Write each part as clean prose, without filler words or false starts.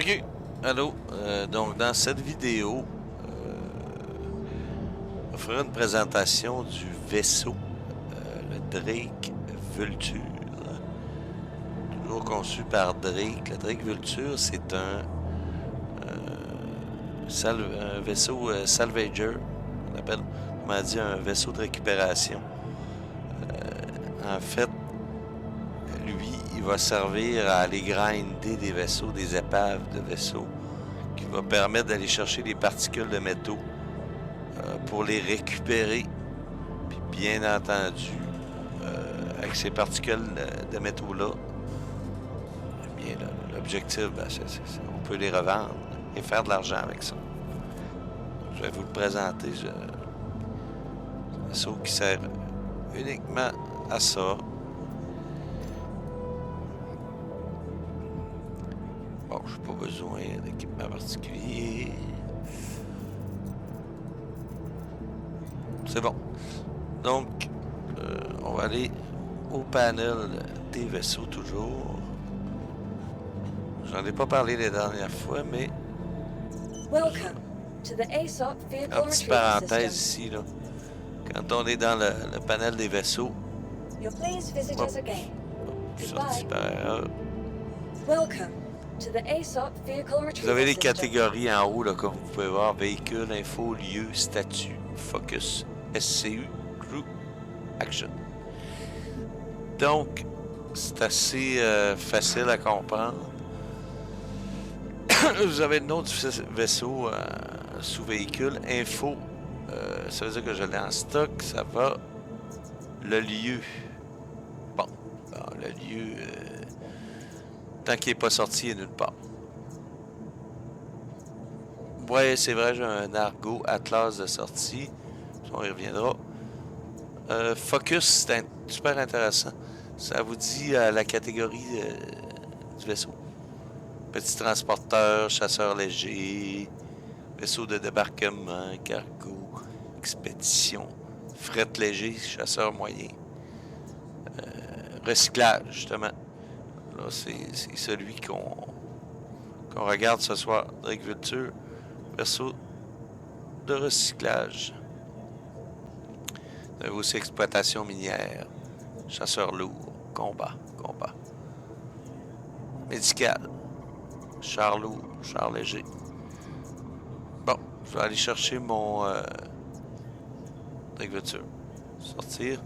Ok, allô. Donc dans cette vidéo, on fera une présentation du vaisseau, le Drake Vulture. Toujours conçu par Drake. Le Drake Vulture, c'est un vaisseau salvager, on appelle, on m'a dit un vaisseau de récupération. En fait, lui, il va servir à aller grinder des vaisseaux, des épaves de vaisseaux, qui va permettre d'aller chercher des particules de métaux pour les récupérer. Puis bien entendu, avec ces particules de métaux-là, eh bien, l'objectif, ben, on peut les revendre et faire de l'argent avec ça. Je vais vous le présenter. Un vaisseau qui sert uniquement à ça. Bon, je n'ai pas besoin d'équipement particulier. C'est bon. Donc, on va aller au panel des vaisseaux toujours. J'en ai pas parlé les dernières fois, mais... Welcome to the ASOP Vehicle En petite Retrieval parenthèse System. ici, là. Quand on est dans le panel des vaisseaux, You'll please visit us again. sorti par erreur. Welcome to the ASOP Vehicle Vous Retrieval avez les System. catégories en haut, là, comme vous pouvez voir. Véhicule, info, lieu, statut, focus, SCU, crew, action. Donc, c'est assez facile à comprendre. Vous avez le nom du vaisseau sous véhicule. Info, ça veut dire que je l'ai en stock. Ça va. Le lieu. Bon, le lieu, tant qu'il n'est pas sorti, il est nulle part. Ouais, c'est vrai, j'ai un Argo Atlas de sortie. On y reviendra. Focus, c'est super intéressant. Ça vous dit la catégorie du vaisseau. Petit transporteur, chasseur léger, vaisseau de débarquement, cargo, expédition, fret léger, chasseur moyen. Recyclage, justement. Là, c'est celui qu'on regarde ce soir. Drake Vulture, vaisseau de recyclage. Vous avez aussi exploitation minière, chasseur lourd, combat. Médical, char lourd, char léger. Bon, je vais aller chercher mon Drake Vulture. Sortir.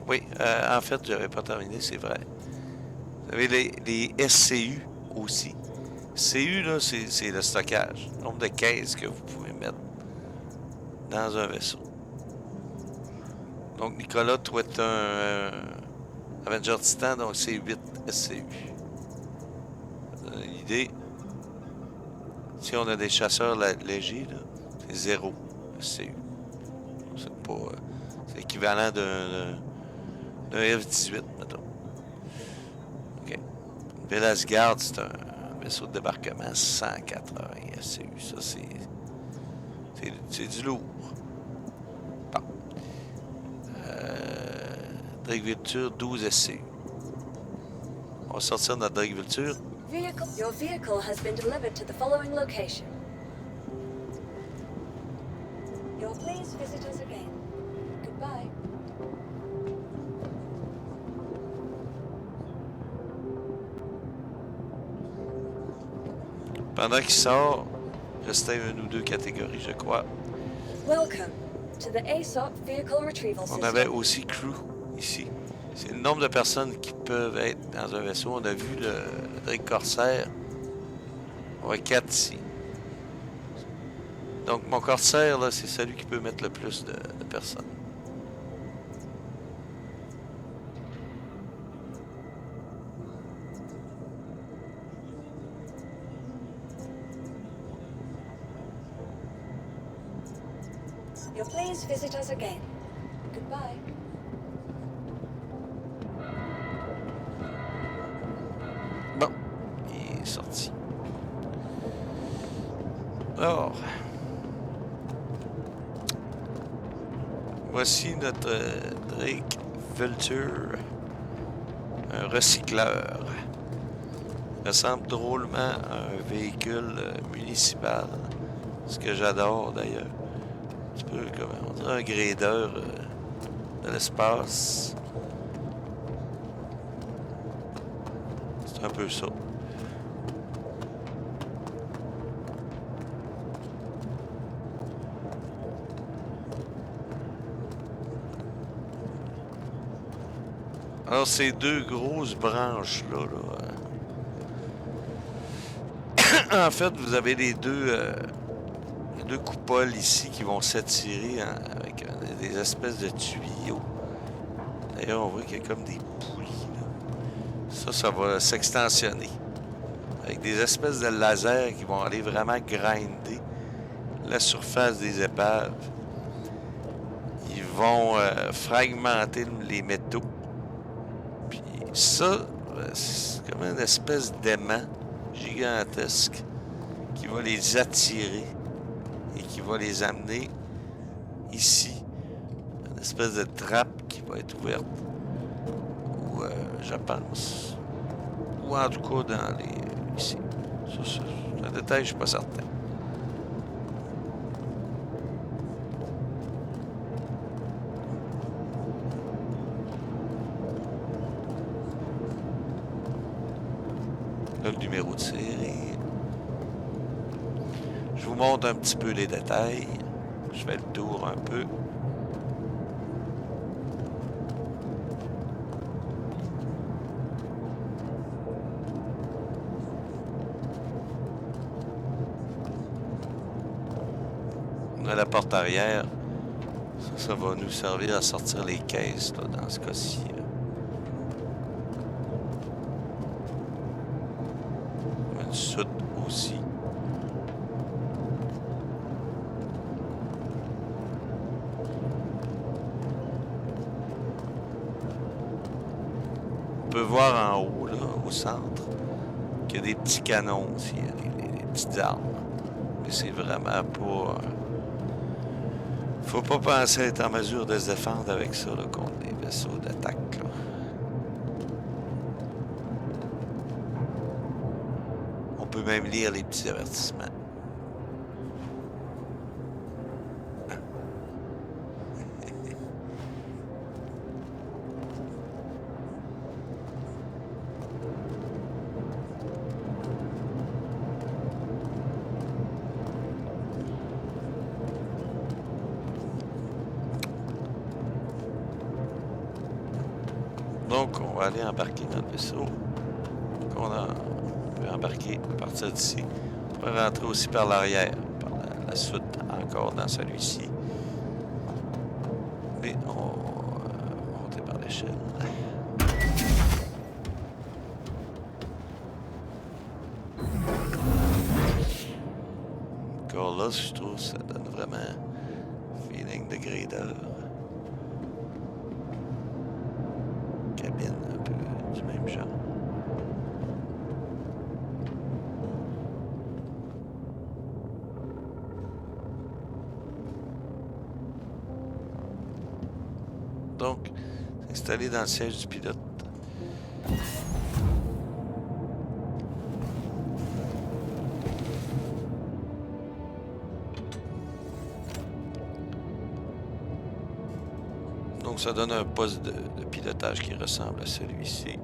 Oui, en fait, je n'avais pas terminé, c'est vrai. Vous avez les SCU aussi. CU, là, c'est le stockage. Le nombre de caisses que vous pouvez mettre dans un vaisseau. Donc, Nicolas, toi, est un Avenger Titan, donc c'est 8 SCU. L'idée, si on a des chasseurs légers, c'est 0 SCU. C'est pas... c'est équivalent d'un F-18, mettons. OK. Velasgard, c'est un vaisseau de débarquement 180 SCU. Ça, c'est du lourd. Bon. Drake Vulture, 12 SCU. On va sortir notre Drake Vulture. Your vehicle has been delivered to the following location. You'll please visit us again. Goodbye. Pendant qu'il sort, il restait une ou deux catégories, je crois. Welcome to the ASOP Vehicle Retrieval On System. avait aussi crew ici. C'est le nombre de personnes qui peuvent être dans un vaisseau. On a vu le Drake Corsair. On a 4 ici. Donc mon Corsair, là, c'est celui qui peut mettre le plus de personnes. You'll please visit us again. Goodbye. Bon, il est sorti. Alors, voici notre Drake Vulture, un recycleur. Ressemble drôlement à un véhicule municipal. Ce que j'adore d'ailleurs. Un petit peu comme on dirait un grader de l'espace. C'est un peu ça. Alors, ces deux grosses branches-là, en fait, vous avez les deux coupoles ici qui vont s'attirer avec des espèces de tuyaux. D'ailleurs, on voit qu'il y a comme des poulies, là. Ça va s'extensionner. Avec des espèces de lasers qui vont aller vraiment grinder la surface des épaves. Ils vont fragmenter les métaux. Puis ça, c'est comme une espèce d'aimant gigantesque qui va les attirer et qui va les amener ici. Une espèce de trappe qui va être ouverte. Ou, je pense. Ou en tout cas dans les... ici. Ça, c'est un détail, je suis pas certain. Là, le numéro de série. Je vous montre un petit peu les détails. Je fais le tour un peu. On a la porte arrière. Ça va nous servir à sortir les caisses là, dans ce cas-ci. Une soute aussi. On peut voir en haut, là, au centre, qu'il y a des petits canons aussi, des petites armes. Mais c'est vraiment pas... faut pas penser être en mesure de se défendre avec ça là, contre des vaisseaux d'attaque. Là. On peut même lire les petits avertissements. Donc, on va aller embarquer dans le vaisseau. On peut embarquer à partir d'ici. On peut rentrer aussi par l'arrière, par la soute encore dans celui-ci. Mais on va monter par l'échelle. Encore là, je trouve que ça donne vraiment un feeling de grader. Cabine un peu du même genre. Donc, installé dans le siège du pilote. Donc, ça donne un poste de pilotage qui ressemble à celui-ci.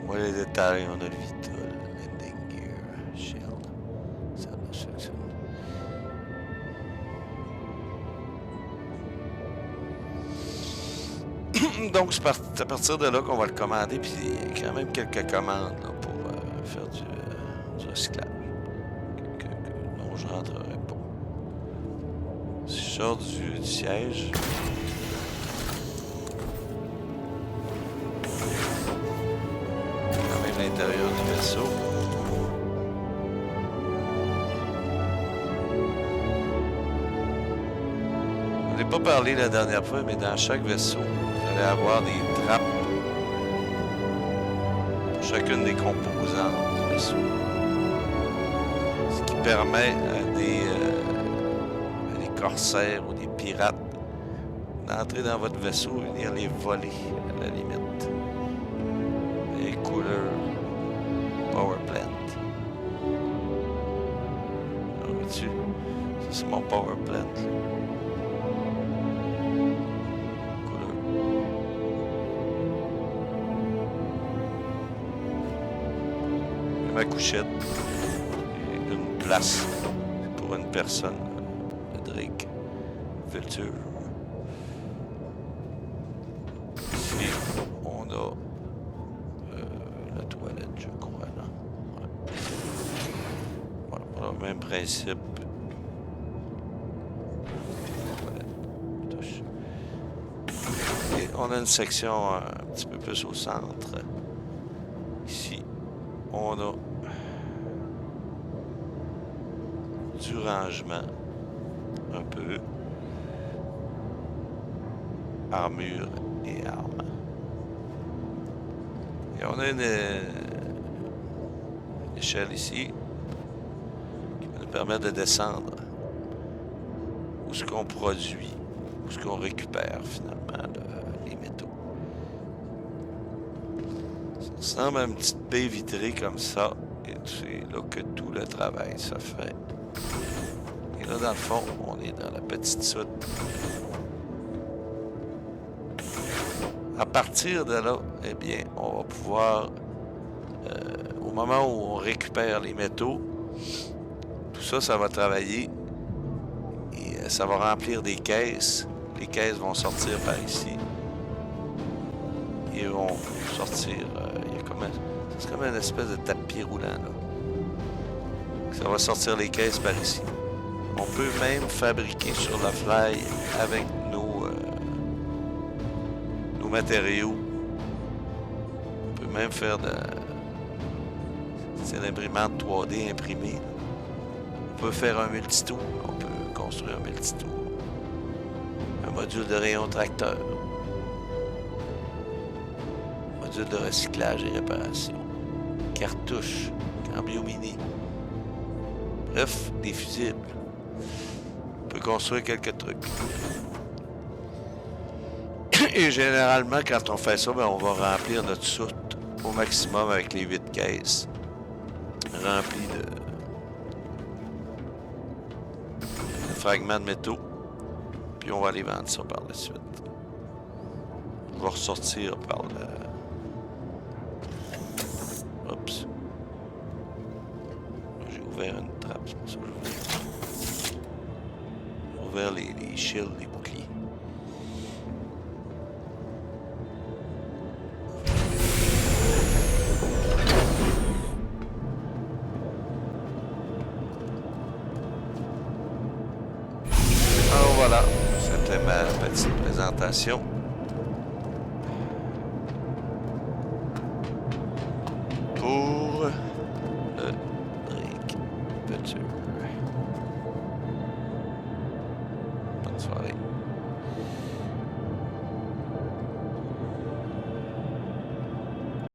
Voilà les détails, on a le Vitol, Landing Gear, Shield, Section. Donc c'est à partir de là qu'on va le commander, puis il y a quand même quelques commandes là, pour faire du recyclage. Non, je rentrerai pas. Si je sors du siège... l'intérieur du vaisseau. n'ai pas parlé la dernière fois, mais dans chaque vaisseau, vous allez avoir des trappes pour chacune des composantes du vaisseau. Ce qui permet à des corsaires ou des pirates d'entrer dans votre vaisseau et venir les voler à la limite. Les couleurs Power Plant. Vois-tu? Ça, c'est mon Power Plant. Couleur. Et ma couchette. Et une place pour une personne. Le Drake. Vulture. Ici, on a la toilette, je crois, là. Ouais. Voilà, même principe. Toilette. Touche. Et on a une section un petit peu plus au centre. Ici, on a du rangement. Un peu. Armure et armes. Et on a une échelle ici qui va nous permettre de descendre où ce qu'on produit, où ce qu'on récupère finalement les métaux. Ça ressemble à une petite baie vitrée comme ça, et c'est là que tout le travail se fait. Et là, dans le fond, on est dans la petite soute. À partir de là, eh bien, on va pouvoir, au moment où on récupère les métaux, tout ça, ça va travailler et ça va remplir des caisses. Les caisses vont sortir par ici et vont sortir. C'est comme une espèce de tapis roulant là. Ça va sortir les caisses par ici. On peut même fabriquer sur la fly avec nos matériaux. On peut même faire c'est l'imprimante 3D imprimée. On peut faire un multitool. On peut construire un multitool. Un module de rayon tracteur. Module de recyclage et réparation. Cartouche. Cambio mini. Bref, des fusibles. On peut construire quelques trucs. Et généralement, quand on fait ça, ben, on va remplir notre soute au maximum avec les 8 caisses remplies de fragments de métaux. Puis on va aller vendre ça par la suite. On va ressortir par la... Oups. J'ai ouvert une trappe, c'est pour ça que j'ai ouvert les shields, les boucliers. Voilà, c'était ma petite présentation. Pour le Drake Vulture.